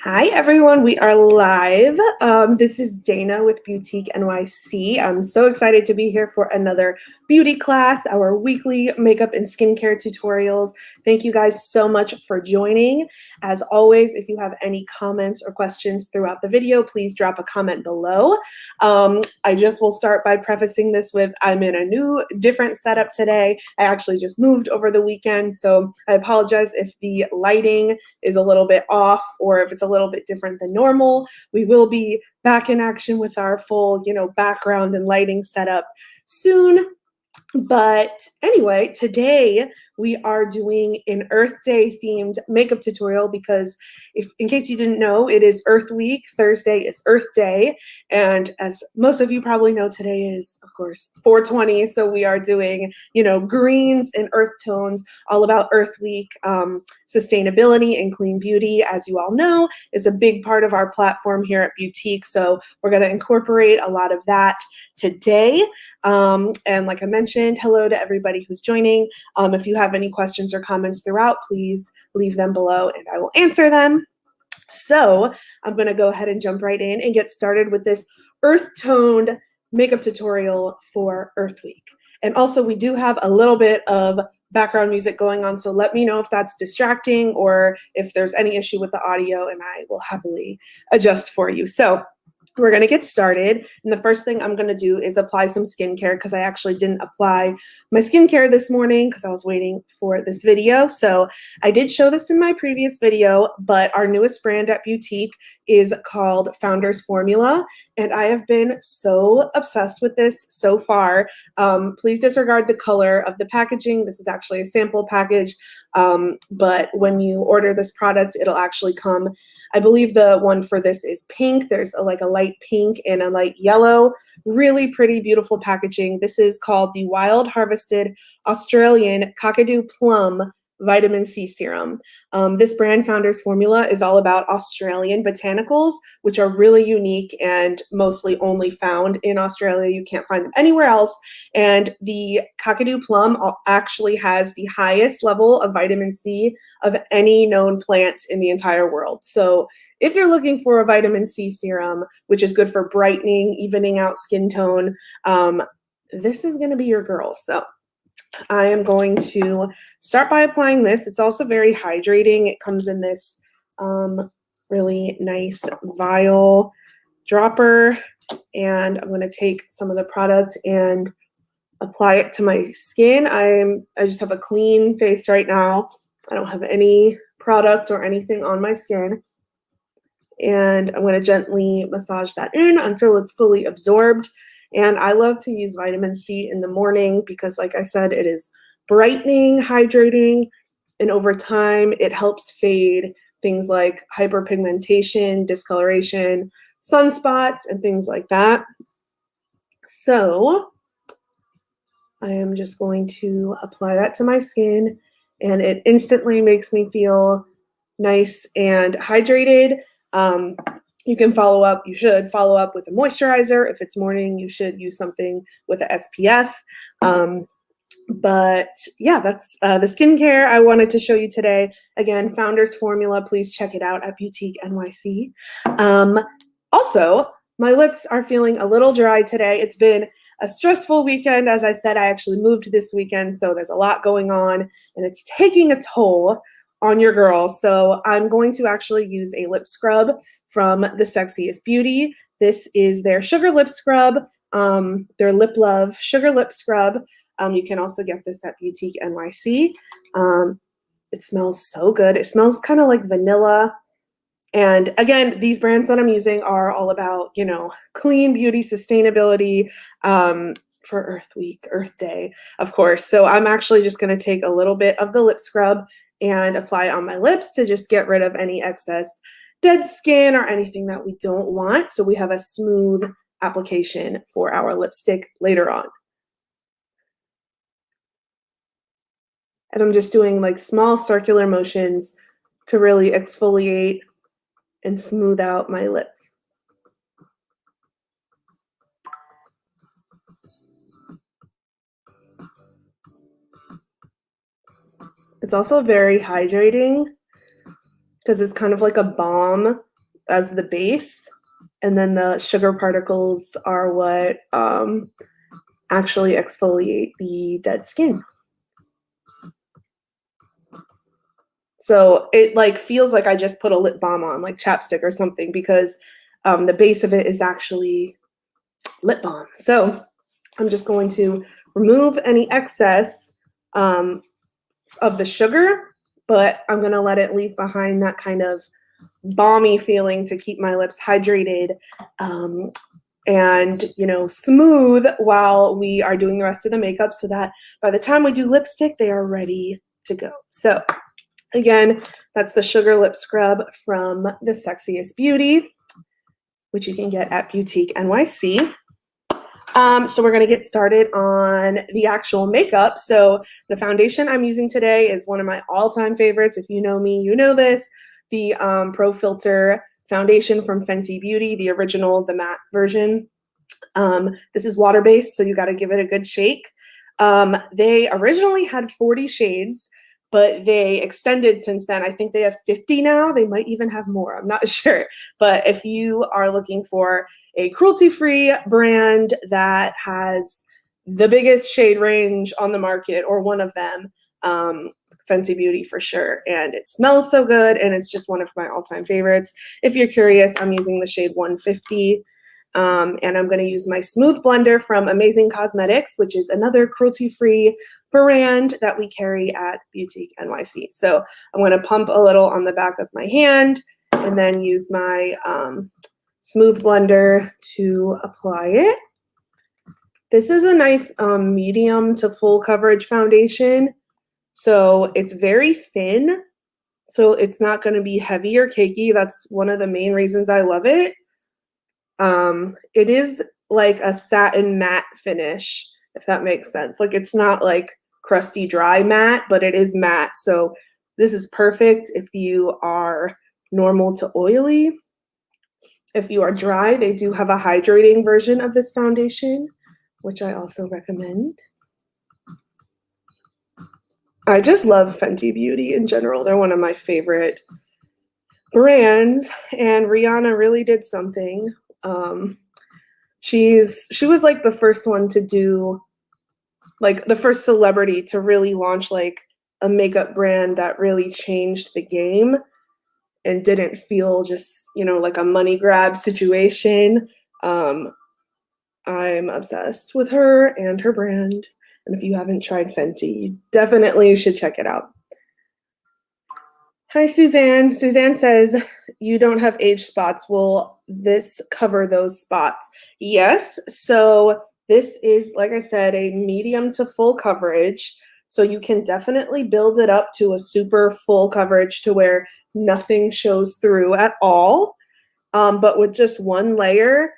Hi everyone, we are live. This is Dana with Boutique NYC. I'm so excited to be here for another beauty class, our weekly makeup and skincare tutorials. Thank you guys so much for joining. As always, if you have any comments or questions throughout the video, please drop a comment below. I just will start by prefacing this with I'm in a new, different setup today. I actually just moved over the weekend, so I apologize if the lighting is a little bit off or if it's a little bit different than normal. We will be back in action with our full, background and lighting setup soon. But anyway, today we are doing an Earth Day themed makeup tutorial because in case you didn't know, it is Earth Week. Thursday is Earth Day. And as most of you probably know, today is, of course, 420. So we are doing, greens and earth tones, all about Earth Week. Sustainability and clean beauty, as you all know, is a big part of our platform here at Boutique. So we're going to incorporate a lot of that today. And like I mentioned, hello to everybody who's joining. If you have any questions or comments throughout, please leave them below and I will answer them. So I'm going to go ahead and jump right in and get started with this earth toned makeup tutorial for Earth Week. And also we do have a little bit of background music going on, so let me know if that's distracting or if there's any issue with the audio and I will happily adjust for you. So we're going to get started. And the first thing I'm going to do is apply some skincare because I actually didn't apply my skincare this morning because I was waiting for this video. So I did show this in my previous video, but our newest brand at Boutique is called Founder's Formula. And I have been so obsessed with this so far. Please disregard the color of the packaging. This is actually a sample package. But when you order this product, it'll actually come, I believe the one for this is pink. There's like a light pink and a light yellow. Really pretty, beautiful packaging. This is called the Wild Harvested Australian Kakadu Plum Vitamin C Serum. This brand, Founder's Formula, is all about Australian botanicals, which are really unique and mostly only found in Australia. You can't find them anywhere else. And the Kakadu Plum actually has the highest level of vitamin C of any known plant in the entire world. So if you're looking for a vitamin C serum, which is good for brightening, evening out skin tone, this is going to be your girl. So I am going to start by applying this. It's also very hydrating. It comes in this really nice vial dropper, and I'm going to take some of the product and apply it to my skin. I just have a clean face right now. I don't have any product or anything on my skin. And I'm going to gently massage that in until it's fully absorbed. And I love to use vitamin C in the morning because, like I said, it is brightening, hydrating, and over time it helps fade things like hyperpigmentation, discoloration, sunspots, and things like that. So I am just going to apply that to my skin, and it instantly makes me feel nice and hydrated. You can follow up, you should follow up with a moisturizer. If it's morning, you should use something with a SPF. But yeah, that's the skincare I wanted to show you today. Again, Founder's Formula, please check it out at Boutique NYC. Also, my lips are feeling a little dry today. It's been a stressful weekend. As I said, I actually moved this weekend, so there's a lot going on, and it's taking a toll on your girl. So I'm going to actually use a lip scrub from The Sexiest Beauty. This is their Sugar Lip Scrub, their Lip Love Sugar Lip Scrub. You can also get this at Boutique NYC. It smells so good. It smells kind of like vanilla. And again, these brands that I'm using are all about, clean beauty, sustainability, for Earth Week, Earth Day, of course. So I'm actually just going to take a little bit of the lip scrub and apply it on my lips to just get rid of any excess dead skin or anything that we don't want. So we have a smooth application for our lipstick later on. And I'm just doing like small circular motions to really exfoliate and smooth out my lips. It's also very hydrating because it's kind of like a balm as the base, and then the sugar particles are what actually exfoliate the dead skin. So it like feels like I just put a lip balm on, like chapstick or something, because the base of it is actually lip balm. So I'm just going to remove any excess of the sugar, but I'm going to let it leave behind that kind of balmy feeling to keep my lips hydrated and, you know, smooth while we are doing the rest of the makeup, so that by the time we do lipstick, they are ready to go. So again, that's the Sugar Lip Scrub from The Sexiest Beauty, which you can get at Boutique NYC. So we're going to get started on the actual makeup. So the foundation I'm using today is one of my all-time favorites. If you know me, you know this. The Pro Filter foundation from Fenty Beauty, the original, the matte version. This is water-based, so you got to give it a good shake. They originally had 40 shades, but they extended since then. I think they have 50 now. They might even have more. I'm not sure. But if you are looking for a cruelty-free brand that has the biggest shade range on the market, or one of them, Fenty Beauty for sure. And it smells so good, and it's just one of my all-time favorites. If you're curious, I'm using the shade 150. And I'm going to use my Smooth Blender from Amazing Cosmetics, which is another cruelty-free brand that we carry at Boutique NYC. So I'm going to pump a little on the back of my hand and then use my Smooth Blender to apply it. This is a nice medium to full coverage foundation. So it's very thin, so it's not going to be heavy or cakey. That's one of the main reasons I love it. It is like a satin matte finish, if that makes sense. Like, it's not like crusty dry matte, but it is matte. So this is perfect if you are normal to oily. If you are dry, they do have a hydrating version of this foundation, which I also recommend. I just love Fenty Beauty in general. They're one of my favorite brands, and Rihanna really did something. She was like the first one to do, like the first celebrity to really launch like a makeup brand that really changed the game and didn't feel just, you know, like a money grab situation. I'm obsessed with her and her brand. And if you haven't tried Fenty, you definitely should check it out. Hi, Suzanne. Suzanne says, you don't have age spots. Will this cover those spots? Yes. So this is, like I said, a medium to full coverage. So you can definitely build it up to a super full coverage to where nothing shows through at all. But with just one layer,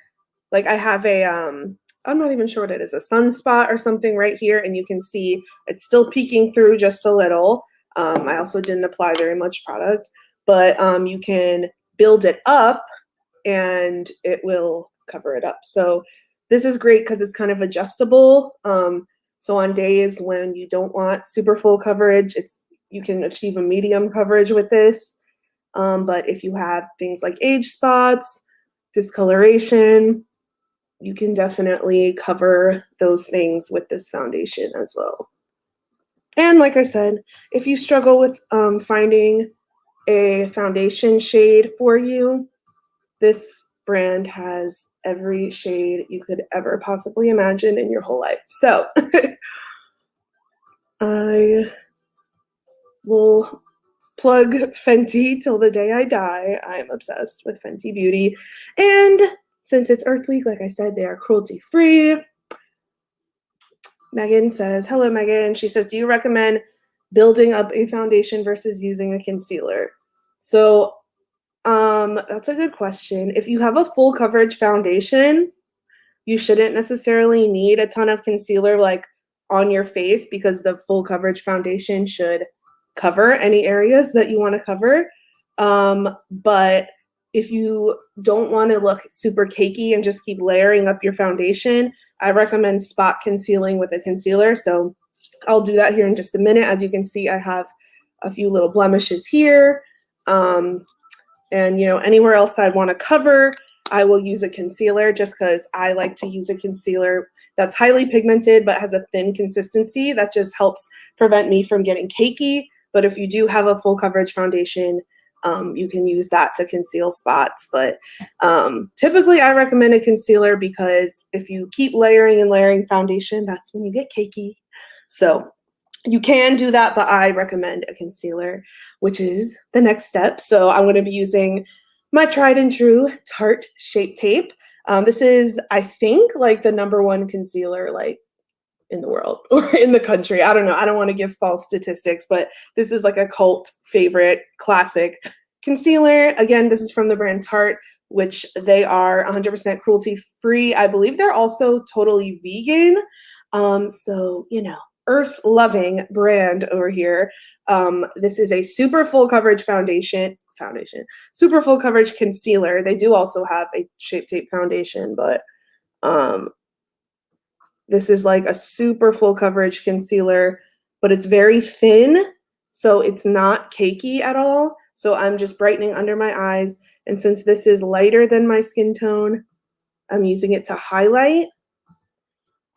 like I have a, I'm not even sure what it is, a sunspot or something right here. And you can see it's still peeking through just a little. I also didn't apply very much product, but you can build it up and it will cover it up. So this is great because it's kind of adjustable. So on days when you don't want super full coverage, you can achieve a medium coverage with this. But if you have things like age spots, discoloration, you can definitely cover those things with this foundation as well. And like I said, if you struggle with finding a foundation shade for you, this brand has every shade you could ever possibly imagine in your whole life. So I will plug Fenty till the day I die. I'm obsessed with Fenty Beauty. And since it's Earth Week, like I said, they are cruelty-free. Megan says, hello, Megan. She says, do you recommend building up a foundation versus using a concealer? So that's a good question. If you have a full coverage foundation, you shouldn't necessarily need a ton of concealer like on your face, because the full coverage foundation should cover any areas that you want to cover. But if you don't want to look super cakey and just keep layering up your foundation, I recommend spot concealing with a concealer. So I'll do that here in just a minute. As you can see, I have a few little blemishes here. And And, you know, anywhere else I'd want to cover, I will use a concealer just because I like to use a concealer that's highly pigmented but has a thin consistency. That just helps prevent me from getting cakey. But if you do have a full coverage foundation, you can use that to conceal spots. But typically I recommend a concealer because if you keep layering and layering foundation, that's when you get cakey. So you can do that, but I recommend a concealer, which is the next step. So I'm going to be using my tried and true Tarte Shape Tape. This is, I think, like the #1 concealer like in the world or in the country. I don't know. I don't want to give false statistics, but this is like a cult favorite classic concealer. Again, this is from the brand Tarte, which they are 100% cruelty free. I believe they're also totally vegan. So, you know, earth loving brand over here. This is a super full coverage foundation, super full coverage concealer. They do also have a Shape Tape foundation, but this is like a super full coverage concealer, but it's very thin, so it's not cakey at all. So I'm just brightening under my eyes. And since this is lighter than my skin tone, I'm using it to highlight.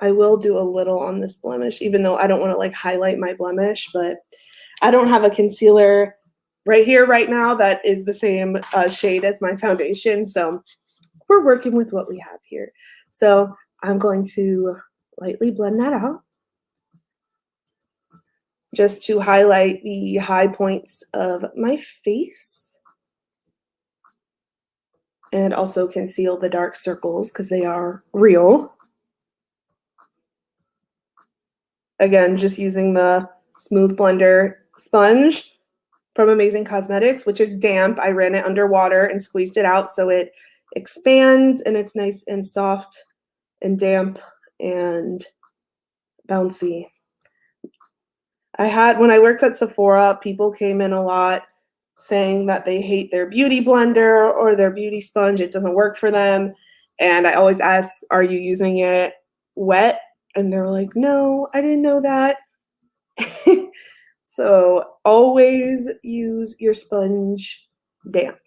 I will do a little on this blemish, even though I don't want to like highlight my blemish, but I don't have a concealer right here right now that is the same shade as my foundation. So we're working with what we have here. So I'm going to lightly blend that out just to highlight the high points of my face and also conceal the dark circles because they are real. Again, just using the Smooth Blender sponge from Amazing Cosmetics, which is damp. I ran it under water and squeezed it out so it expands and it's nice and soft and damp and bouncy. When I worked at Sephora, people came in a lot saying that they hate their beauty blender or their beauty sponge. It doesn't work for them. And I always ask, are you using it wet? And they're like, no, I didn't know that. So always use your sponge damp.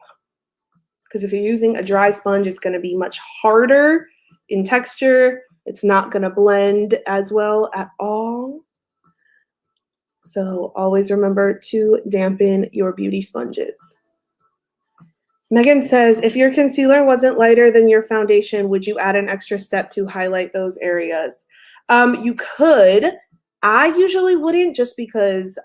Because if you're using a dry sponge, it's going to be much harder in texture. It's not going to blend as well at all. So always remember to dampen your beauty sponges. Megan says, if your concealer wasn't lighter than your foundation, would you add an extra step to highlight those areas? You could. I usually wouldn't just because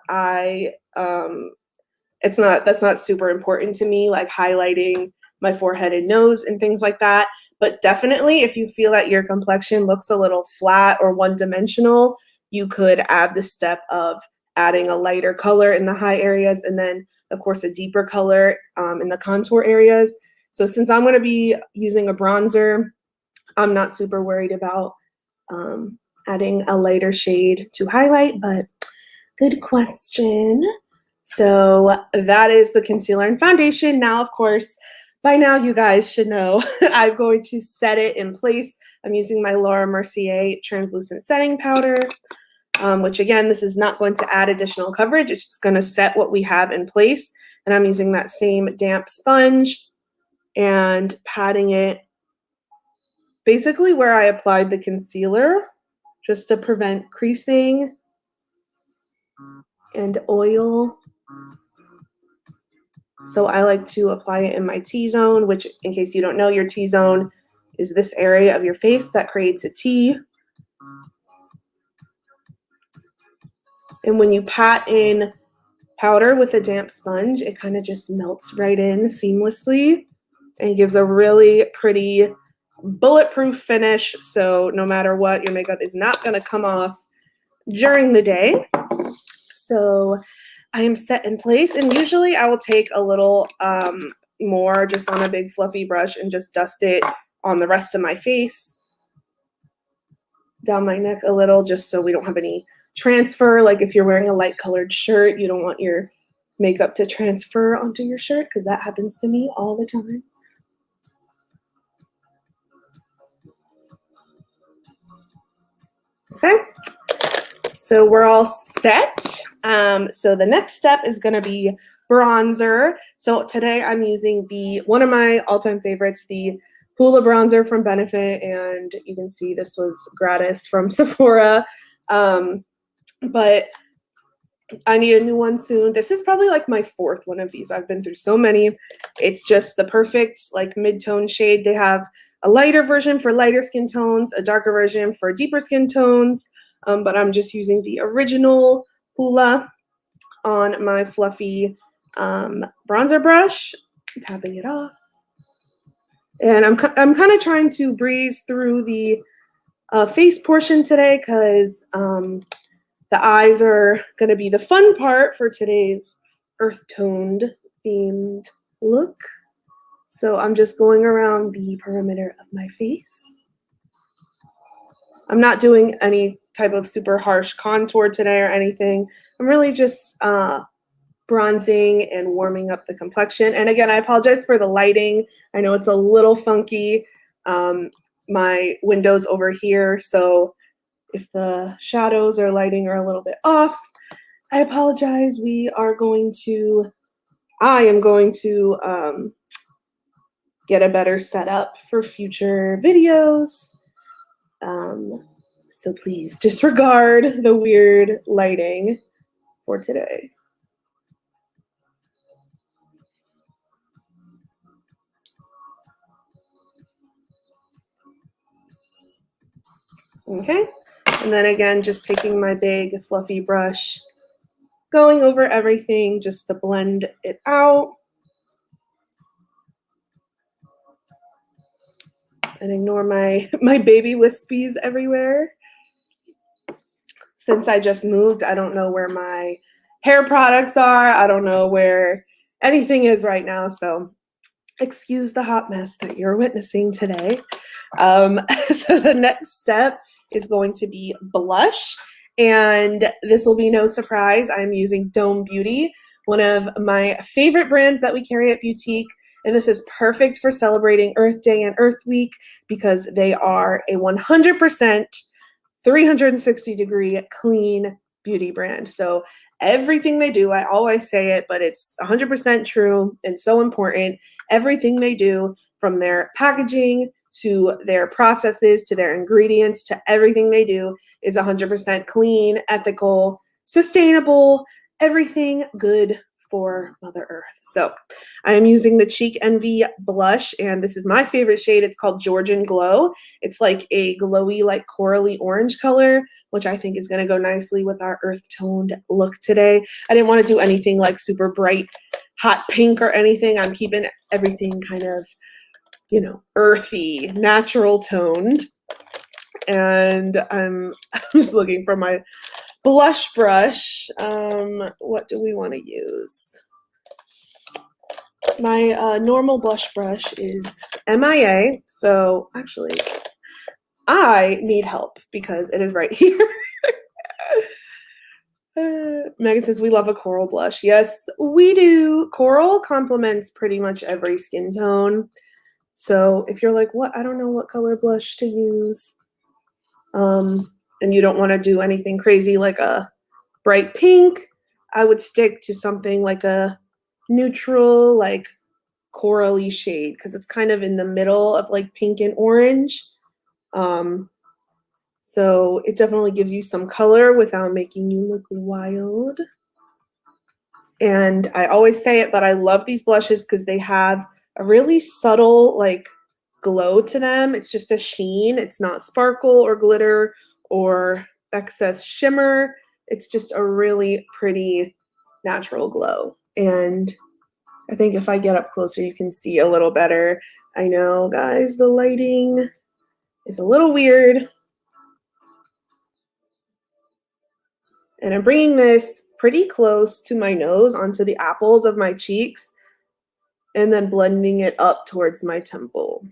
that's not super important to me, like highlighting my forehead and nose and things like that. But definitely if you feel that your complexion looks a little flat or one-dimensional, you could add the step of adding a lighter color in the high areas and then, of course, a deeper color in the contour areas. So since I'm going to be using a bronzer, I'm not super worried about adding a lighter shade to highlight, but good question. So that is the concealer and foundation. Now, of course, by now you guys should know I'm going to set it in place. I'm using my Laura Mercier translucent setting powder, which again, this is not going to add additional coverage. It's just going to set what we have in place. And I'm using that same damp sponge and patting it basically where I applied the concealer, just to prevent creasing and oil. So I like to apply it in my T-zone, which, in case you don't know, your T-zone is this area of your face that creates a T. And when you pat in powder with a damp sponge, it kind of just melts right in seamlessly and gives a really pretty bulletproof finish. So no matter what, your makeup is not going to come off during the day. So I am set in place, and usually I will take a little more just on a big fluffy brush and just dust it on the rest of my face, down my neck a little, just so we don't have any transfer. Like if you're wearing a light colored shirt, you don't want your makeup to transfer onto your shirt because that happens to me all the time. Okay, so we're all set. So the next step is going to be bronzer. So today I'm using one of my all-time favorites, the Hoola bronzer from Benefit, and you can see this was gratis from Sephora. But I need a new one soon. This is probably like my fourth one of these. I've been through so many. It's just the perfect like mid-tone shade. They have a lighter version for lighter skin tones, a darker version for deeper skin tones, but I'm just using the original Hoola on my fluffy bronzer brush, tapping it off. And I'm kind of trying to breeze through the face portion today because the eyes are going to be the fun part for today's earth-toned themed look. So I'm just going around the perimeter of my face. I'm not doing any type of super harsh contour today or anything. I'm really just bronzing and warming up the complexion. And again, I apologize for the lighting. I know it's a little funky. My window's over here, so if the shadows or lighting are a little bit off, I apologize. I am going to get a better setup for future videos. So please disregard the weird lighting for today. Okay, and then again, just taking my big fluffy brush, going over everything just to blend it out. And ignore my baby wispies everywhere. Since I just moved, I don't know where my hair products are. I don't know where anything is right now, so excuse the hot mess that you're witnessing today. So the next step is going to be blush, and this will be no surprise. I'm using Dome Beauty, one of my favorite brands that we carry at Boutique, and this is perfect for celebrating Earth Day and Earth Week because they are a 100% 360-degree clean beauty brand. So everything they do, I always say it, but it's 100% true and so important. Everything they do, from their packaging to their processes to their ingredients to everything they do, is 100% clean, ethical, sustainable, everything good for Mother Earth. So I am using the Cheek Envy blush, and this is my favorite shade. It's called Georgian Glow. It's like a glowy, like corally orange color, which I think is going to go nicely with our earth-toned look today. I didn't want to do anything like super bright, hot pink or anything. I'm keeping everything kind of, you know, earthy, natural toned. And I'm just looking for my blush brush. What do we want to use? My normal blush brush is MIA. So actually, I need help because it is right here. Megan says, we love a coral blush. Yes, we do. Coral complements pretty much every skin tone. So if you're like, what? I don't know what color blush to use. And you don't want to do anything crazy like a bright pink, I would stick to something like a neutral, like corally shade, because it's kind of in the middle of like pink and orange. So it definitely gives you some color without making you look wild. And I always say it, but I love these blushes because they have a really subtle like glow to them. It's just a sheen. It's not sparkle or glitter or excess shimmer. It's just a really pretty natural glow. And I think if I get up closer, you can see a little better. I know, guys, the lighting is a little weird. And I'm bringing this pretty close to my nose onto the apples of my cheeks and then blending it up towards my temple.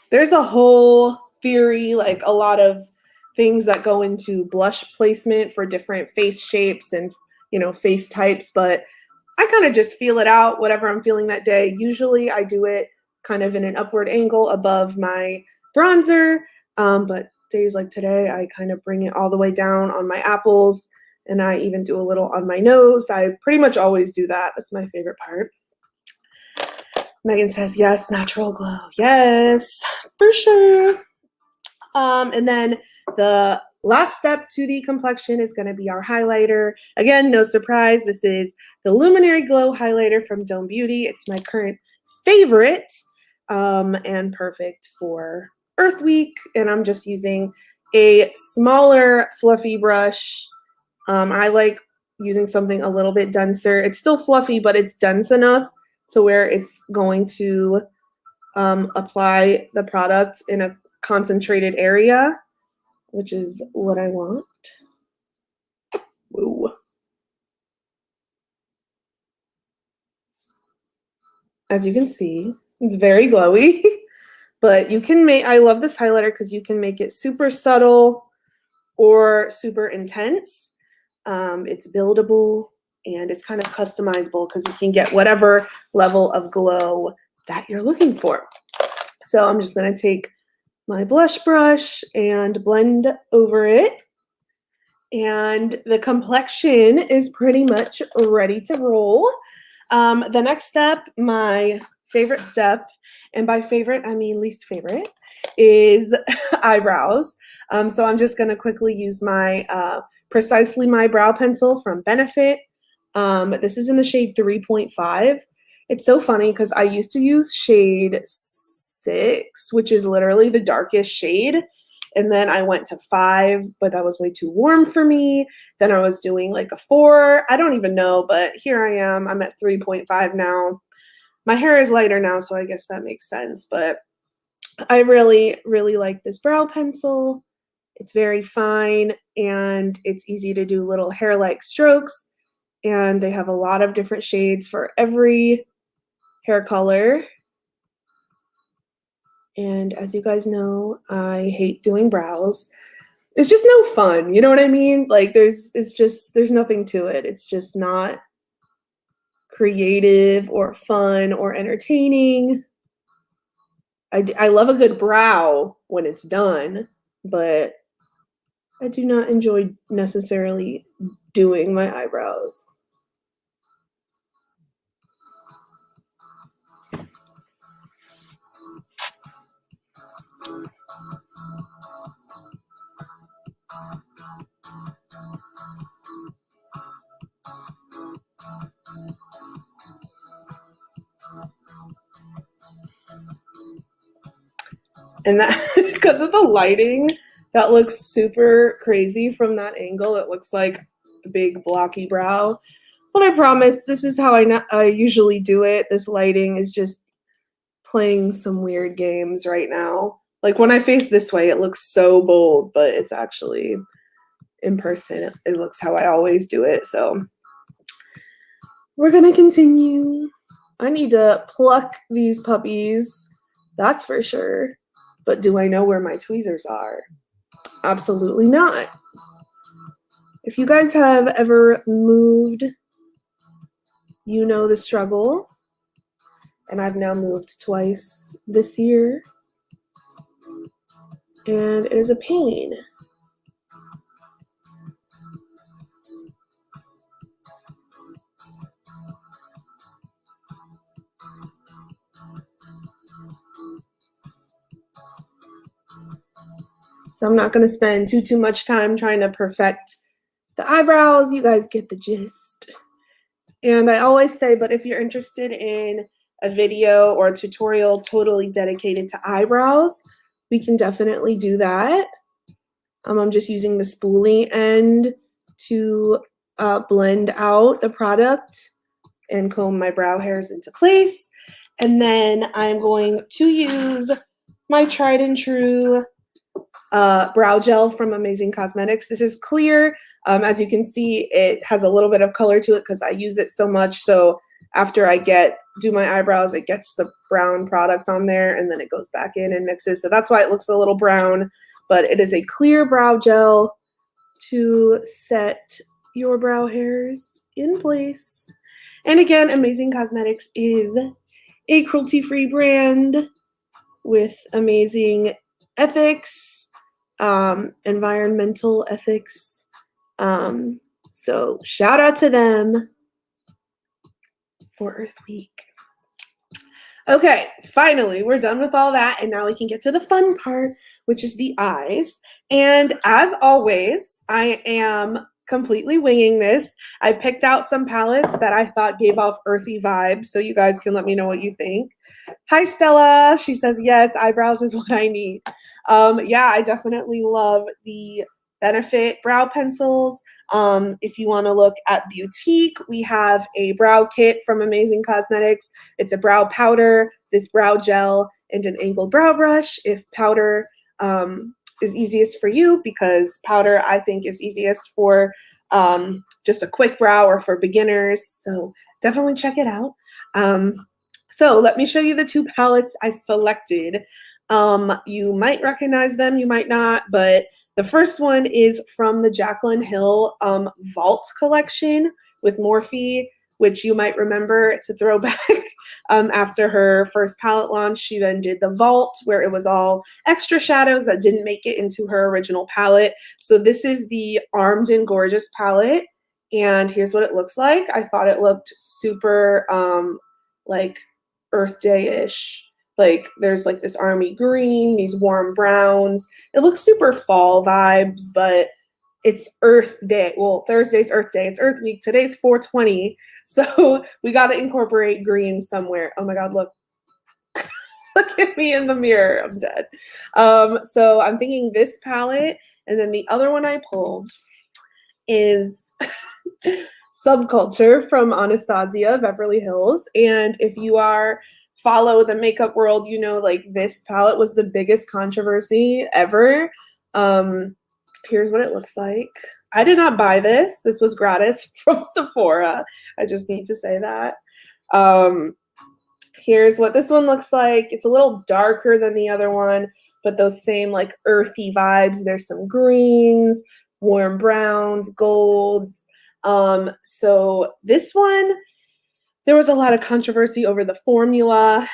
There's a whole theory, like a lot of things that go into blush placement for different face shapes and, you know, face types, but I kind of just feel it out, whatever I'm feeling that day. Usually I do it kind of in an upward angle above my bronzer, but days like today, I kind of bring it all the way down on my apples And I even do a little on my nose. I pretty much always do that. That's my favorite part. Megan says, yes, natural glow. Yes, for sure. And then the last step to the complexion is going to be our highlighter. Again, no surprise, this is the Luminary Glow highlighter from Dome Beauty. It's my current favorite and perfect for Earth Week. And I'm just using a smaller fluffy brush. I like using something a little bit denser. It's still fluffy, but it's dense enough to where it's going to apply the product in a concentrated area, which is what I want. Woo. As you can see, it's very glowy, but you can make, I love this highlighter because you can make it super subtle or super intense. It's buildable and it's kind of customizable because you can get whatever level of glow that you're looking for. So I'm just going to take my blush brush and blend over it. And the complexion is pretty much ready to roll. The next step, my favorite step, and by favorite, I mean least favorite, is eyebrows. So I'm just going to quickly use my Precisely My Brow Pencil from Benefit. This is in the shade 3.5. It's so funny because I used to use shade 6, which is literally the darkest shade. And then I went to 5, but that was way too warm for me. Then I was doing like a 4. I don't even know, but here I am. I'm at 3.5 now. My hair is lighter now, so I guess that makes sense. But I really, really like this brow pencil. It's very fine, and it's easy to do little hair-like strokes. And they have a lot of different shades for every hair color. And as you guys know, I hate doing brows. It's just no fun, you know what I mean? Like there's nothing to it. It's just not creative or fun or entertaining. I love a good brow when it's done, but I do not enjoy necessarily doing my eyebrows. And that, because of the lighting, that looks super crazy from that angle. It looks like a big blocky brow. But I promise, this is how I usually do it. This lighting is just playing some weird games right now. Like when I face this way, it looks so bold, but it's actually in person. It looks how I always do it. So we're gonna continue. I need to pluck these puppies, that's for sure. But do I know where my tweezers are? Absolutely not. If you guys have ever moved, you know the struggle. And I've now moved twice this year. And it is a pain. So I'm not going to spend too much time trying to perfect the eyebrows. You guys get the gist. And I always say, but if you're interested in a video or a tutorial totally dedicated to eyebrows, we can definitely do that. I'm just using the spoolie end to blend out the product and comb my brow hairs into place. And then I'm going to use my tried and true brow gel from Amazing Cosmetics. This is clear. As you can see, it has a little bit of color to it because I use it so much. So after I do my eyebrows, it gets the brown product on there and then it goes back in and mixes. So that's why it looks a little brown, but it is a clear brow gel to set your brow hairs in place. And again, Amazing Cosmetics is a cruelty-free brand with amazing ethics, environmental ethics. So shout out to them for Earth Week. Okay, finally, we're done with all that, and now we can get to the fun part, which is the eyes. And as always, I am completely winging this. I picked out some palettes that I thought gave off earthy vibes, so you guys can let me know what you think. Hi, Stella. She says, yes, eyebrows is what I need. Yeah, I definitely love the Benefit brow pencils. If you want to look at Beautique, we have a brow kit from Amazing Cosmetics. It's a brow powder, this brow gel, and an angled brow brush. If powder is easiest for you, because powder I think is easiest for just a quick brow or for beginners. So definitely check it out. So let me show you the two palettes I selected. You might recognize them, you might not, but the first one is from the Jaclyn Hill Vault collection with Morphe, which you might remember. It's a throwback. After her first palette launch, she then did the Vault, where it was all extra shadows that didn't make it into her original palette. So this is the Armed and Gorgeous palette, and here's what it looks like. I thought it looked super like Earth Day-ish. Like there's like this army green, these warm browns. It looks super fall vibes, but it's Earth Day. Well, Thursday's Earth Day. It's Earth Week. Today's 420. So we got to incorporate green somewhere. Oh my God, look. Look at me in the mirror. I'm dead. So I'm thinking this palette. And then the other one I pulled is Subculture from Anastasia Beverly Hills. And if you follow the makeup world, you know, like this palette was the biggest controversy ever. Here's what it looks like. I did not buy this. This was gratis from Sephora. I just need to say that. Here's what this one looks like. It's a little darker than the other one, but those same like earthy vibes. There's some greens, warm browns, golds. So this one, there was a lot of controversy over the formula.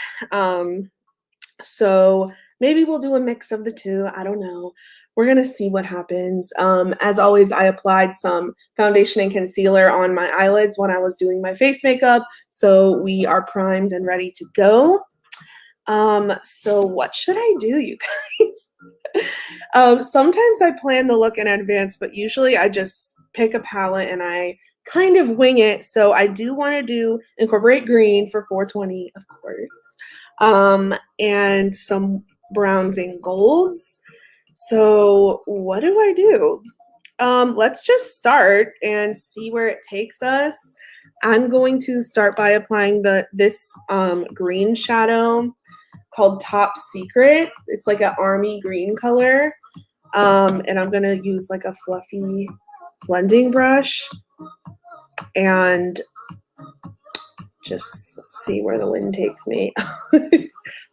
So maybe we'll do a mix of the two. I don't know. We're going to see what happens. As always, I applied some foundation and concealer on my eyelids when I was doing my face makeup. So we are primed and ready to go. So what should I do, you guys? Sometimes I plan the look in advance, but usually I just pick a palette and I kind of wing it. So I do want to incorporate green for 420, of course, and some browns and golds. So what do I do? Let's just start and see where it takes us. I'm going to start by applying this green shadow called Top Secret. It's like an army green color. And I'm going to use like a fluffy blending brush and just see where the wind takes me. I'm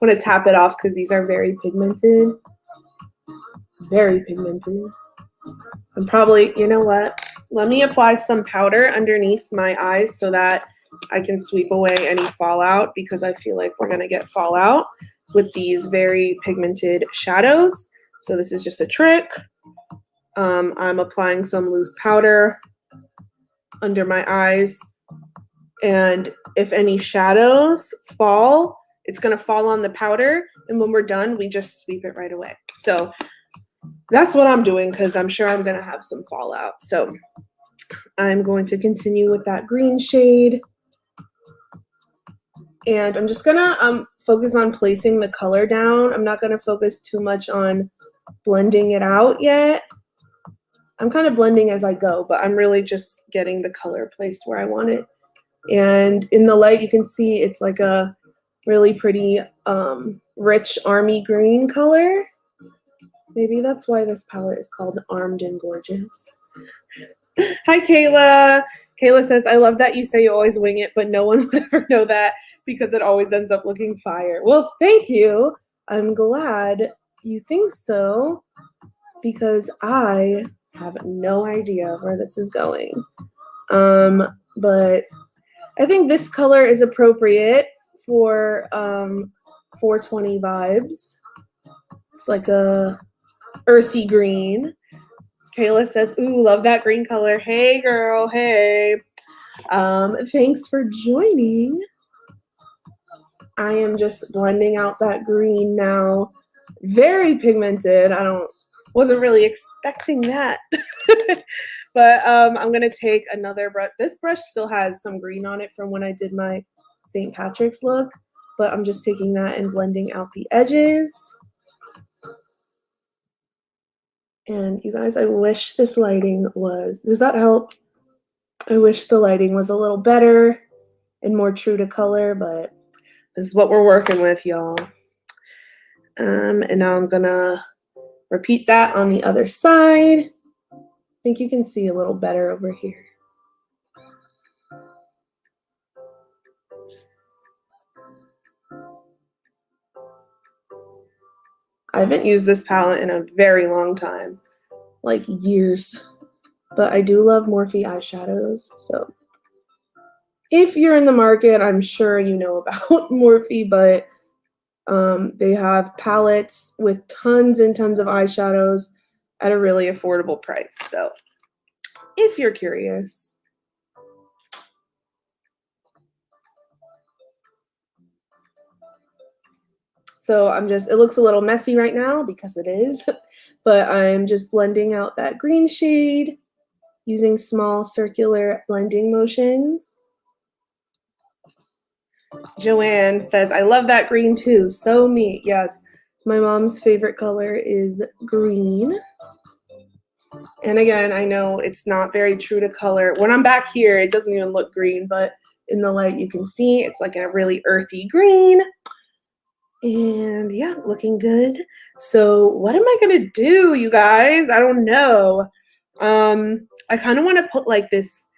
going to tap it off because these are very pigmented. Very pigmented. I'm probably, you know what? Let me apply some powder underneath my eyes so that I can sweep away any fallout, because I feel like we're going to get fallout with these very pigmented shadows. So this is just a trick. I'm applying some loose powder under my eyes, and if any shadows fall, it's going to fall on the powder, and when we're done, we just sweep it right away. So that's what I'm doing, because I'm sure I'm going to have some fallout. So I'm going to continue with that green shade. And I'm just going to focus on placing the color down. I'm not going to focus too much on blending it out yet. I'm kind of blending as I go, but I'm really just getting the color placed where I want it. And in the light, you can see it's like a really pretty rich army green color. Maybe that's why this palette is called Armed and Gorgeous. Hi, Kayla. Kayla says, I love that you say you always wing it, but no one would ever know that because it always ends up looking fire. Well, thank you. I'm glad you think so, because I have no idea where this is going. But I think this color is appropriate for 420 vibes. It's like a earthy green. Kayla says, ooh, love that green color. Hey, girl. Hey. Thanks for joining. I am just blending out that green now. Very pigmented. Wasn't really expecting that. But I'm gonna take another brush. This brush still has some green on it from when I did my St. Patrick's look, but I'm just taking that and blending out the edges. And you guys, I wish this lighting was, does that help? I wish the lighting was a little better and more true to color, but this is what we're working with, y'all. And now I'm gonna repeat that on the other side. I think you can see a little better over here. I haven't used this palette in a very long time, like years, but I do love Morphe eyeshadows. So if you're in the market, I'm sure you know about Morphe, but they have palettes with tons and tons of eyeshadows at a really affordable price. So if you're curious. So it looks a little messy right now because it is, but I'm just blending out that green shade using small circular blending motions. Joanne says, I love that green too. So me. Yes, my mom's favorite color is green. And again, I know it's not very true to color. When I'm back here, it doesn't even look green, but in the light you can see it's like a really earthy green. And yeah, looking good. So what am I gonna do, you guys? I don't know. I kind of want to put like this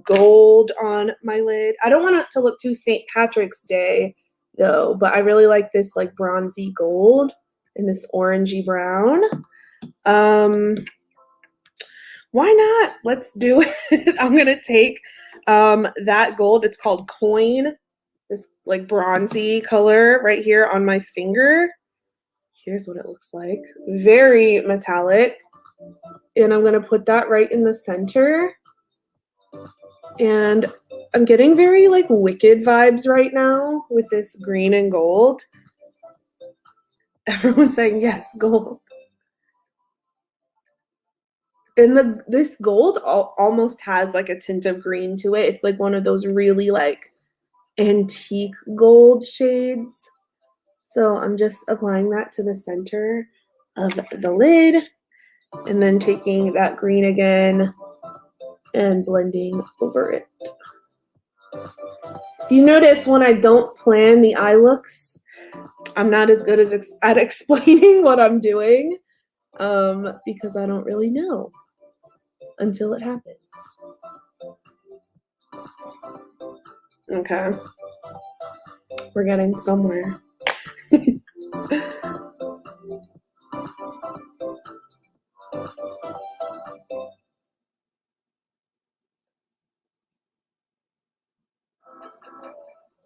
gold on my lid. I don't want it to look too St. Patrick's Day though, but I really like this like bronzy gold and this orangey brown. Why not? Let's do it. I'm gonna take that gold. It's called Coin. This like bronzy color right here on my finger. Here's what it looks like. Very metallic. And I'm going to put that right in the center. And I'm getting very like Wicked vibes right now with this green and gold. Everyone's saying yes, gold. And this gold almost has like a tint of green to it. It's like one of those really like antique gold shades. So I'm just applying that to the center of the lid and then taking that green again and blending over it. If you notice, when I don't plan the eye looks, I'm not as good as at explaining what I'm doing because I don't really know until it happens. Okay, we're getting somewhere.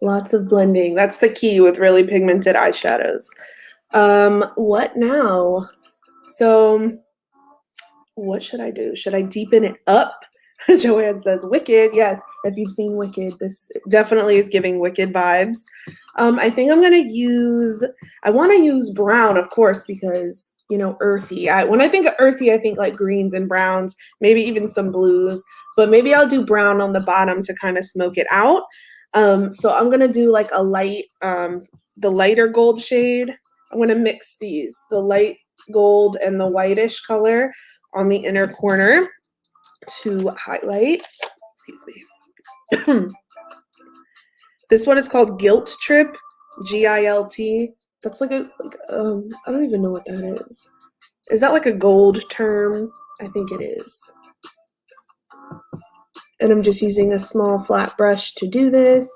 Lots of blending. That's the key with really pigmented eyeshadows. What now? So what should I do? Should I deepen it up? Joanne says Wicked. Yes, if you've seen Wicked, this definitely is giving Wicked vibes. I think I'm gonna I want to use brown, of course, because earthy. When I think of earthy, I think like greens and browns, maybe even some blues. But maybe I'll do brown on the bottom to kind of smoke it out. So I'm gonna do like a light, the lighter gold shade. I'm gonna mix these, the light gold and the whitish color on the inner corner to highlight. Excuse me. This one is called Guilt Trip, G-I-L-T. That's like I don't even know what that is. Is that like a gold term? I think it is. And I'm just using a small flat brush to do this.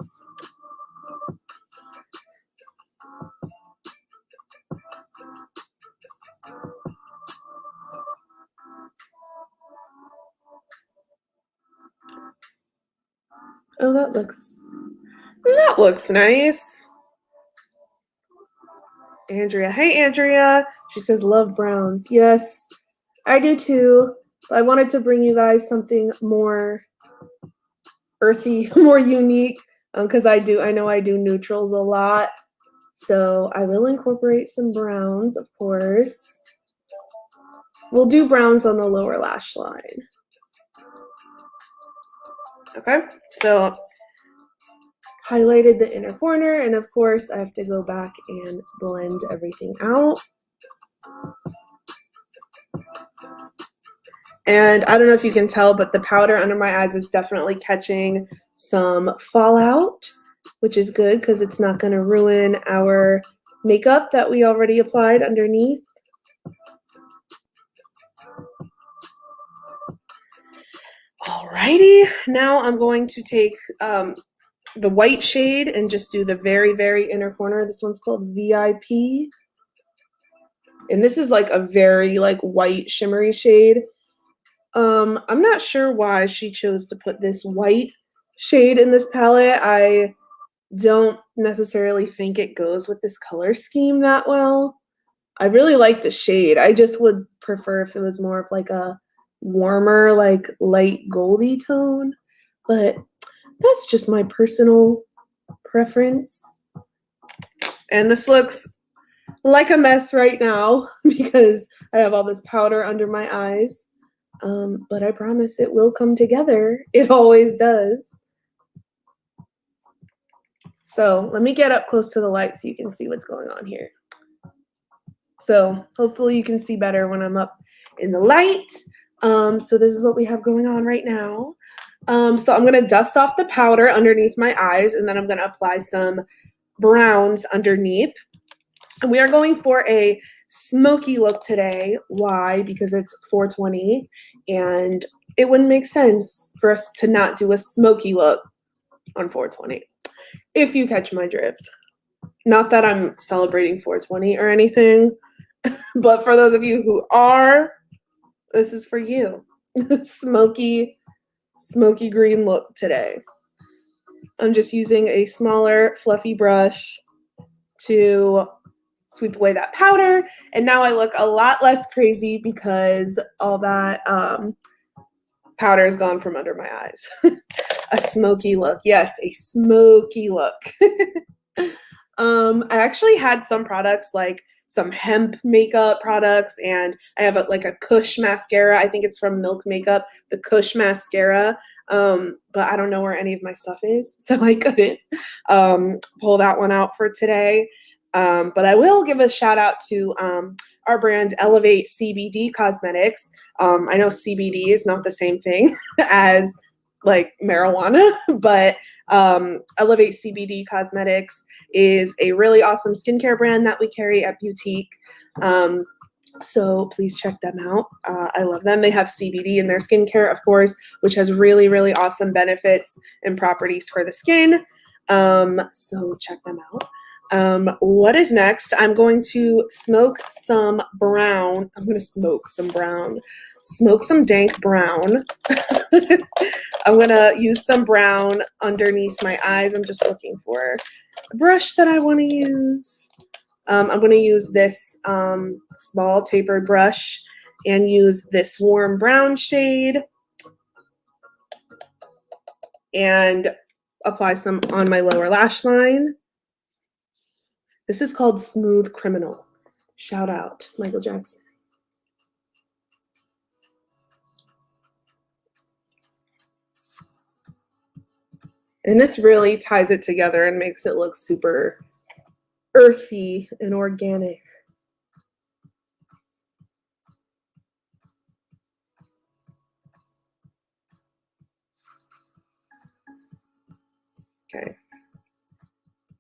Oh, that looks nice. Andrea. Hey, Andrea. She says, love browns. Yes, I do too. I wanted to bring you guys something more earthy, more unique, because I know I do neutrals a lot. So I will incorporate some browns, of course. We'll do browns on the lower lash line. Okay, so highlighted the inner corner, and of course I have to go back and blend everything out. And I don't know if you can tell, but the powder under my eyes is definitely catching some fallout, which is good because it's not going to ruin our makeup that we already applied underneath. Alrighty, now I'm going to take the white shade and just do the very, very inner corner. This one's called VIP. And this is like a very like white shimmery shade. I'm not sure why she chose to put this white shade in this palette. I don't necessarily think it goes with this color scheme that well. I really like the shade. I just would prefer if it was more of like a warmer, like light goldy tone, but that's just my personal preference. And this looks like a mess right now because I have all this powder under my eyes. But I promise it will come together. It always does. So let me get up close to the light so you can see what's going on here. So hopefully you can see better when I'm up in the light. So this is what we have going on right now. So I'm going to dust off the powder underneath my eyes, and then I'm going to apply some browns underneath. And we are going for a smoky look today. Why? Because it's 420, and it wouldn't make sense for us to not do a smoky look on 420, if you catch my drift. Not that I'm celebrating 420 or anything, but for those of you who are, this is for you. Smoky green look today. I'm just using a smaller fluffy brush to sweep away that powder, and now I look a lot less crazy because all that powder is gone from under my eyes. A smoky look. Yes, a smoky look. I actually had some products, like some hemp makeup products, and I have like a Kush mascara. I think it's from Milk Makeup, the Kush mascara. But I don't know where any of my stuff is, so I couldn't pull that one out for today. But I will give a shout out to our brand Elevate CBD Cosmetics. I know CBD is not the same thing as like marijuana, but Elevate CBD Cosmetics is a really awesome skincare brand that we carry at Boutique. So please check them out. I love them. They have CBD in their skincare, of course, which has really, really awesome benefits and properties for the skin. So check them out. What is next? I'm going to smoke some brown. I'm going to smoke some brown. Smoke some dank brown. I'm going to use some brown underneath my eyes. I'm just looking for a brush that I want to use. I'm going to use this small tapered brush and use this warm brown shade and apply some on my lower lash line. This is called Smooth Criminal. Shout out, Michael Jackson. And this really ties it together and makes it look super earthy and organic. Okay,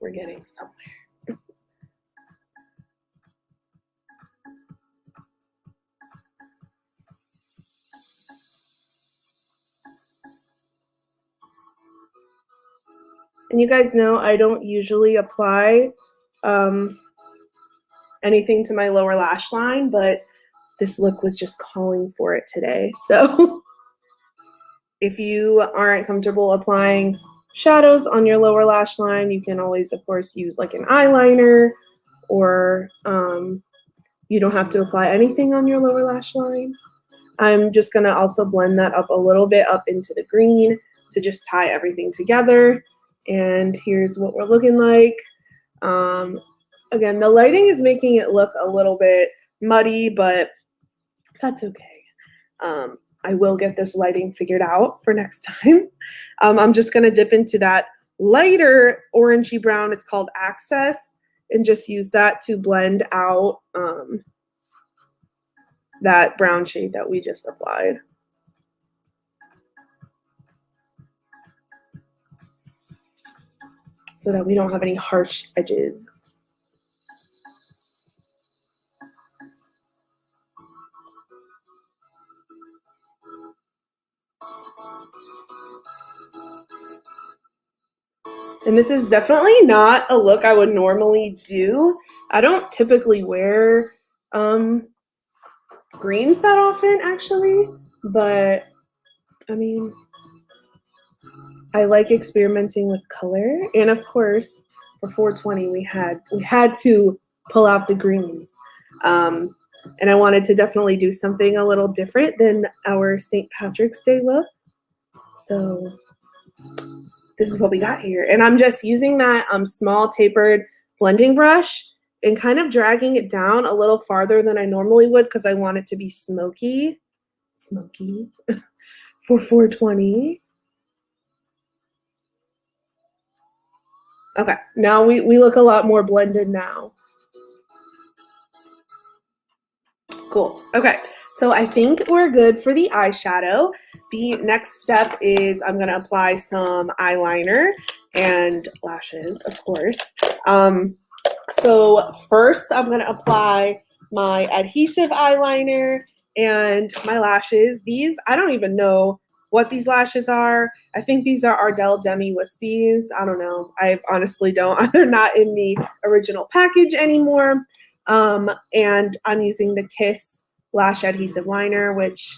we're getting somewhere. And you guys know I don't usually apply anything to my lower lash line, but this look was just calling for it today. So if you aren't comfortable applying shadows on your lower lash line, you can always, of course, use like an eyeliner, or you don't have to apply anything on your lower lash line. I'm just gonna also blend that up a little bit up into the green to just tie everything together. And here's what we're looking like. Again, the lighting is making it look a little bit muddy, but that's okay. I will get this lighting figured out for next time. I'm just gonna dip into that lighter orangey brown. It's called Access, and just use that to blend out that brown shade that we just applied. So that we don't have any harsh edges. And this is definitely not a look I would normally do. I don't typically wear greens that often, actually, but I mean, I like experimenting with color. And of course, for 420, we had to pull out the greens. And I wanted to definitely do something a little different than our St. Patrick's Day look. So this is what we got here. And I'm just using that small tapered blending brush and kind of dragging it down a little farther than I normally would because I want it to be smoky for 420. Okay, now we look a lot more blended now. Cool. Okay, so I think we're good for the eyeshadow. The next step is I'm going to apply some eyeliner and lashes, of course. So first I'm going to apply my adhesive eyeliner and my lashes. These, I don't even know what these lashes are. I think these are Ardell Demi Wispies. I don't know. I honestly don't. They're not in the original package anymore. And I'm using the Kiss Lash Adhesive Liner, which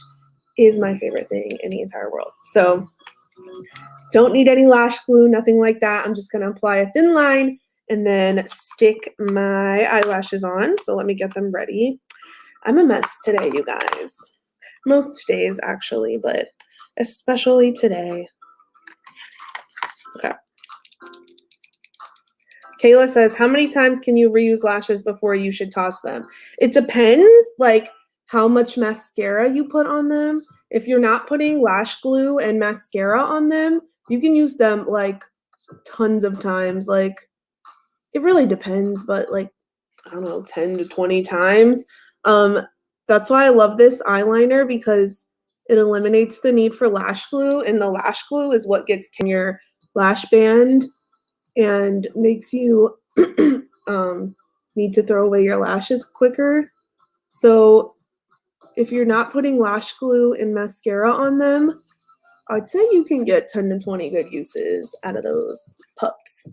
is my favorite thing in the entire world. So don't need any lash glue, nothing like that. I'm just going to apply a thin line and then stick my eyelashes on. So let me get them ready. I'm a mess today, you guys. Most days, actually, but especially today. Okay. Kayla says, how many times can you reuse lashes before you should toss them? It depends, like, how much mascara you put on them. If you're not putting lash glue and mascara on them, you can use them, like, tons of times. Like, it really depends, but, like, I don't know, 10 to 20 times. That's why I love this eyeliner, because it eliminates the need for lash glue, and the lash glue is what gets in your lash band and makes you need to throw away your lashes quicker. So if you're not putting lash glue and mascara on them, I'd say you can get 10 to 20 good uses out of those pups.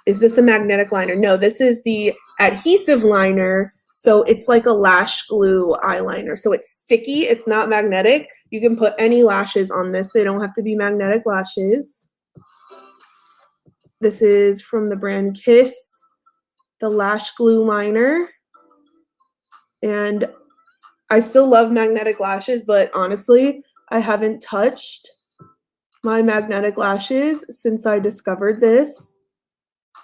Is this a magnetic liner? No, this is the adhesive liner. So it's like a lash glue eyeliner. So it's sticky, it's not magnetic. You can put any lashes on this. They don't have to be magnetic lashes. This is from the brand Kiss, the lash glue liner. And I still love magnetic lashes, but honestly, I haven't touched my magnetic lashes since I discovered this,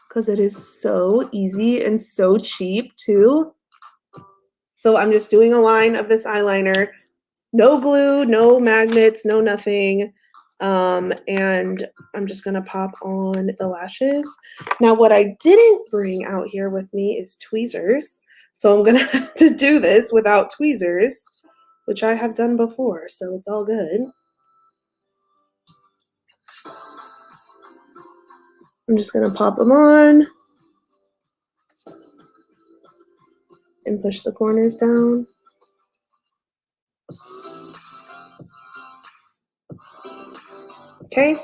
because it is so easy and so cheap too. So I'm just doing a line of this eyeliner, no glue, no magnets, no nothing. And I'm just gonna pop on the lashes. Now, what I didn't bring out here with me is tweezers. So I'm gonna have to do this without tweezers, which I have done before, so it's all good. I'm just gonna pop them on and push the corners down. Okay.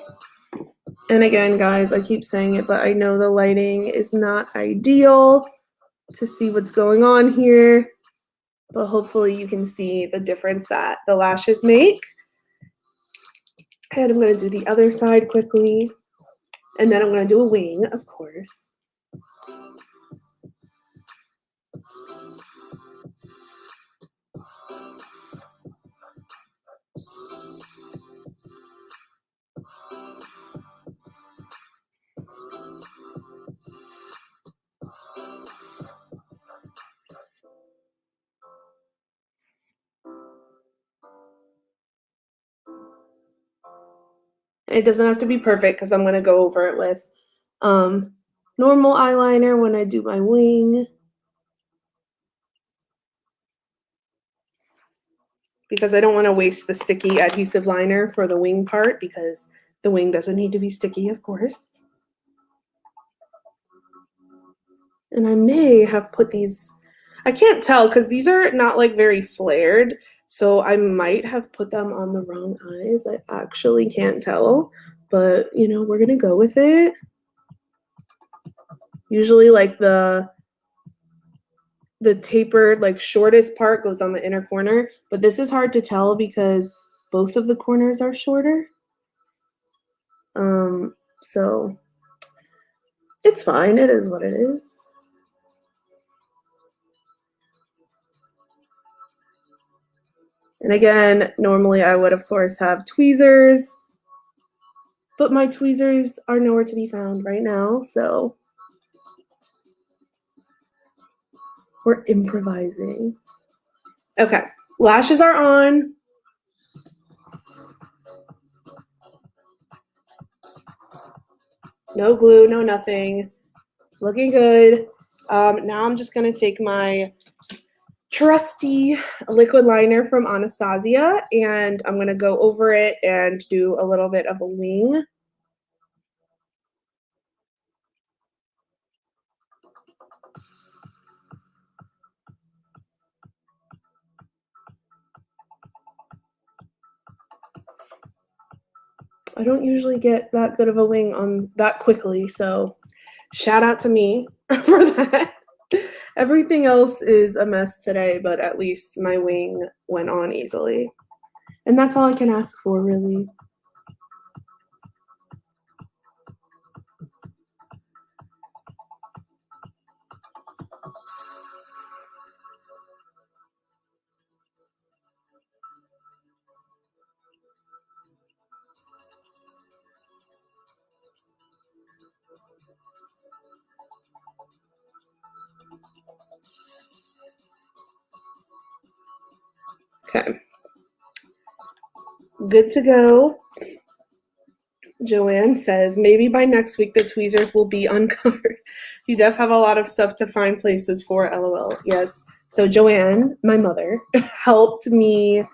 And again, guys, I keep saying it, but I know the lighting is not ideal to see what's going on here, but hopefully you can see the difference that the lashes make. And I'm going to do the other side quickly, and then I'm going to do a wing, of course. And it doesn't have to be perfect because I'm going to go over it with normal eyeliner when I do my wing. Because I don't want to waste the sticky adhesive liner for the wing part because the wing doesn't need to be sticky, of course. And I may have put these, I can't tell because these are not like very flared. So I might have put them on the wrong eyes. I actually can't tell, but you know, we're gonna go with it. Usually like the tapered, like shortest part goes on the inner corner, but this is hard to tell because both of the corners are shorter. So it's fine, it is what it is. And again, normally I would of course have tweezers, but my tweezers are nowhere to be found right now, so we're improvising. Okay, lashes are on. No glue, no nothing. Looking good. Now I'm just gonna take my trusty liquid liner from Anastasia and I'm gonna go over it and do a little bit of a wing. I don't usually get that good of a wing on that quickly, so shout out to me for that. Everything else is a mess today, but at least my wing went on easily. And that's all I can ask for, really. Okay. Good to go. Joanne says, maybe by next week the tweezers will be uncovered. You def have a lot of stuff to find places for, LOL. Yes. So Joanne, my mother, helped me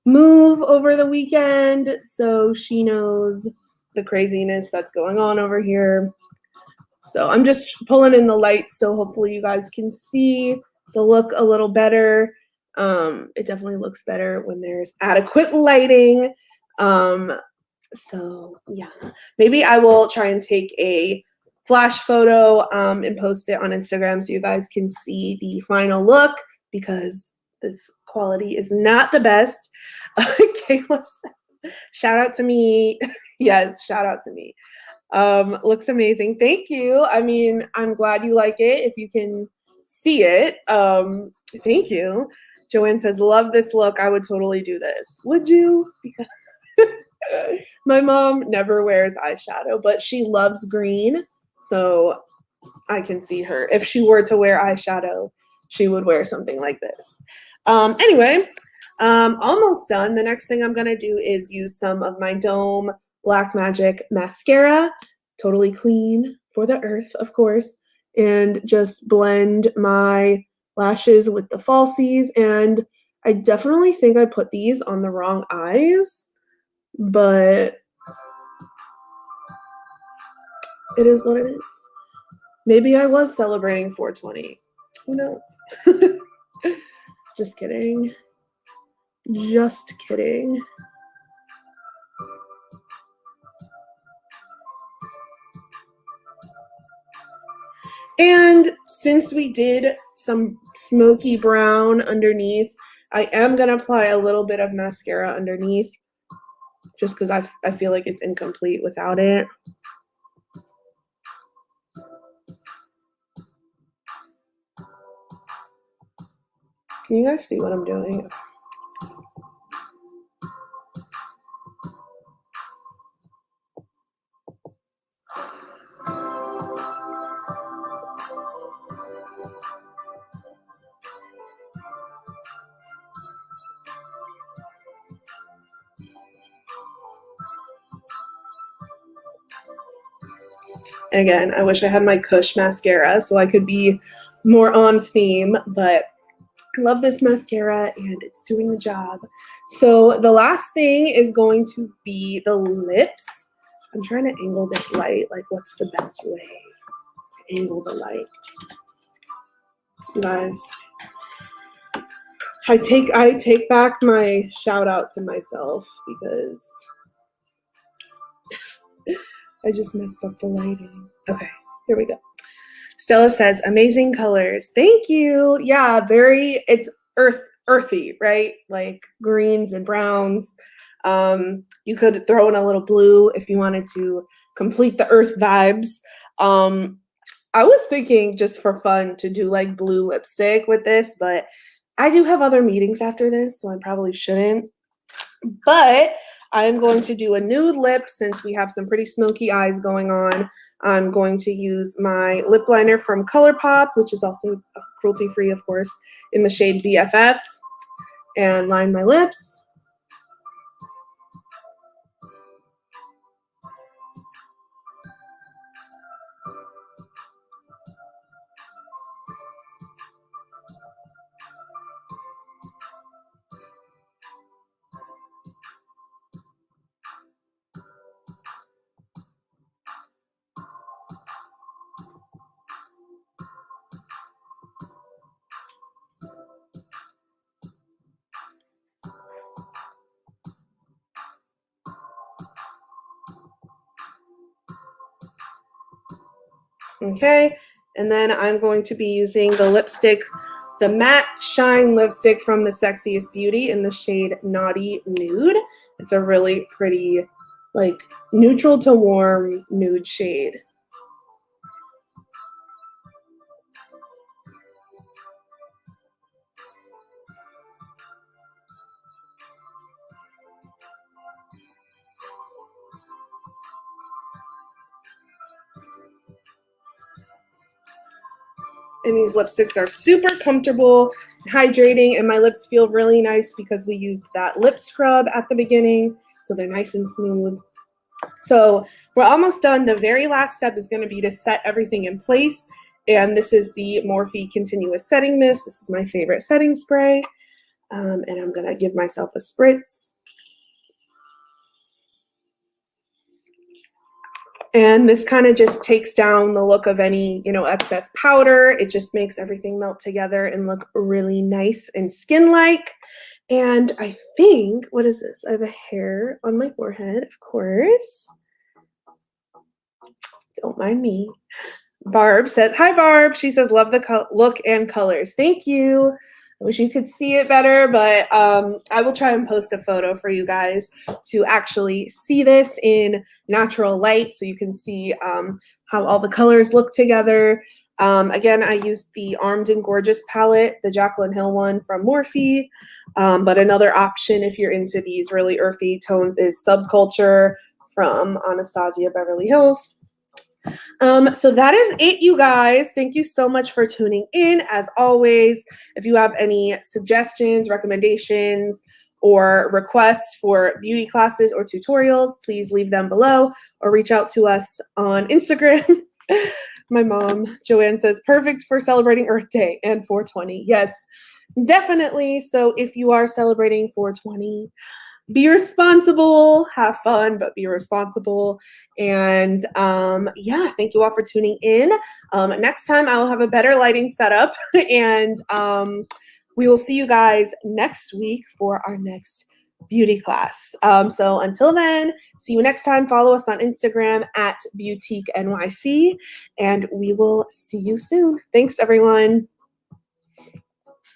move over the weekend, so she knows the craziness that's going on over here. So I'm just pulling in the light so hopefully you guys can see the look a little better. It definitely looks better when there's adequate lighting. So yeah, maybe I will try and take a flash photo and post it on Instagram so you guys can see the final look because this quality is not the best. Kayla says, shout out to me. Yes, shout out to me. Looks amazing. Thank you. I mean, I'm glad you like it. If you can see it, thank you. Joanne says, love this look. I would totally do this. Would you? Because my mom never wears eyeshadow, but she loves green. So I can see her. If she were to wear eyeshadow, she would wear something like this. Anyway, almost done. The next thing I'm going to do is use some of my Dome Black Magic mascara, totally clean for the earth, of course, and just blend my lashes with the falsies. And I definitely think I put these on the wrong eyes, but it is what it is. Maybe I was celebrating 420. Who knows? Just kidding. Just kidding. And since we did some smoky brown underneath, I am going to apply a little bit of mascara underneath just because I feel like it's incomplete without it. Can you guys see what I'm doing? And again, I wish I had my Kush mascara so I could be more on theme, but I love this mascara and it's doing the job. So the last thing is going to be the lips. I'm trying to angle this light. Like, what's the best way to angle the light? You guys, I take back my shout out to myself because I just messed up the lighting. Okay, here we go. Stella says, amazing colors. Thank you. Yeah, it's earthy, right? Like greens and browns. You could throw in a little blue if you wanted to complete the earth vibes. I was thinking just for fun to do like blue lipstick with this, but I do have other meetings after this, so I probably shouldn't. But I'm going to do a nude lip since we have some pretty smoky eyes going on. I'm going to use my lip liner from ColourPop, which is also cruelty-free, of course, in the shade BFF, and line my lips. Okay, and then I'm going to be using the lipstick, the matte shine lipstick from the Sexiest Beauty in the shade Naughty Nude. It's a really pretty, like, neutral to warm nude shade. And these lipsticks are super comfortable, hydrating, and my lips feel really nice because we used that lip scrub at the beginning, so they're nice and smooth. So we're almost done. The very last step is going to be to set everything in place, and this is the Morphe Continuous Setting Mist. This is my favorite setting spray, and I'm going to give myself a spritz. And this kind of just takes down the look of any, excess powder. It just makes everything melt together and look really nice and skin-like. And I think, what is this? I have a hair on my forehead, of course. Don't mind me. Barb says, hi, Barb. She says, love the look and colors. Thank you. I wish you could see it better, but I will try and post a photo for you guys to actually see this in natural light so you can see how all the colors look together. Again, I used the Armed and Gorgeous palette, the Jaclyn Hill one from Morphe, but another option if you're into these really earthy tones is Subculture from Anastasia Beverly Hills. So that is it, you guys. Thank you so much for tuning in. As always, if you have any suggestions, recommendations, or requests for beauty classes or tutorials, please leave them below or reach out to us on Instagram. My mom, Joanne, says, perfect for celebrating Earth Day and 420. Yes, definitely. So if you are celebrating 420, be responsible, have fun, but be responsible. And yeah, thank you all for tuning in. Next time I will have a better lighting setup and we will see you guys next week for our next beauty class. So until then, see you next time. Follow us on Instagram at BeautyQNYC and we will see you soon. Thanks, everyone.